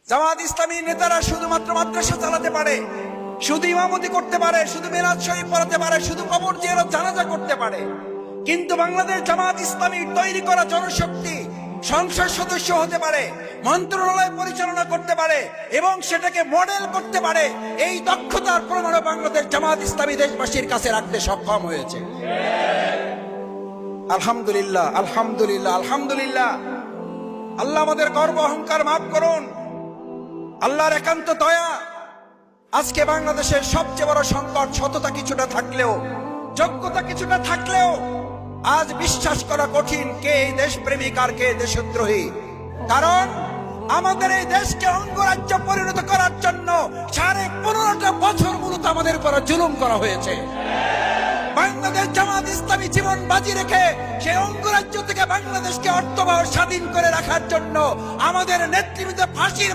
জামাত ইসলামী নেতারা শুধুমাত্র মাদ্রাসা চালাতে পারে, শুধু ইমামতি করতে পারে, শুধু মিলাদ শরীফ পড়াতে পারে, শুধু কবর জিয়ারত জানাজা করতে পারে। কিন্তু বাংলাদেশ জামাত ইসলামী তৈরি করা জনশক্তি সংসদ সদস্য হতে পারে, মন্ত্রণালয় পরিচালনা করতে পারে এবং সেটাকে মডেল করতে পারে। এই দক্ষতার প্রমাণ বাংলাদেশ জামাত ইসলামী দেশবাসীর কাছে রাখতে সক্ষম হয়েছে। আলহামদুলিল্লাহ, আলহামদুলিল্লাহ, আলহামদুলিল্লাহ। আল্লাহ আমাদের গর্ব অহংকার মাফ করুন। আল্লাহর একান্ত দয়া। আজকে বাংলাদেশের সবচেয়ে বড় সংকট সততা কিছুটা থাকলেও, যোগ্যতা কিছুটা থাকলেও আজ বিশ্বাস করা কঠিন কে এই দেশপ্রেমিক আর কে দেশদ্রোহী। কারণ আমাদের এই দেশকে অঙ্গরাজ্য পরিণত করার জন্য 15.5 বছর মূলত আমাদের উপর জুলুম করা হয়েছে। বাংলাদেশ জামাত ইসলামী জীবন বাজি রেখে সেই অঙ্গরাজ্য থেকে বাংলাদেশকে অর্থবহ স্বাধীন করে রাখার জন্য আমাদের নেতৃত্বে ফাঁসির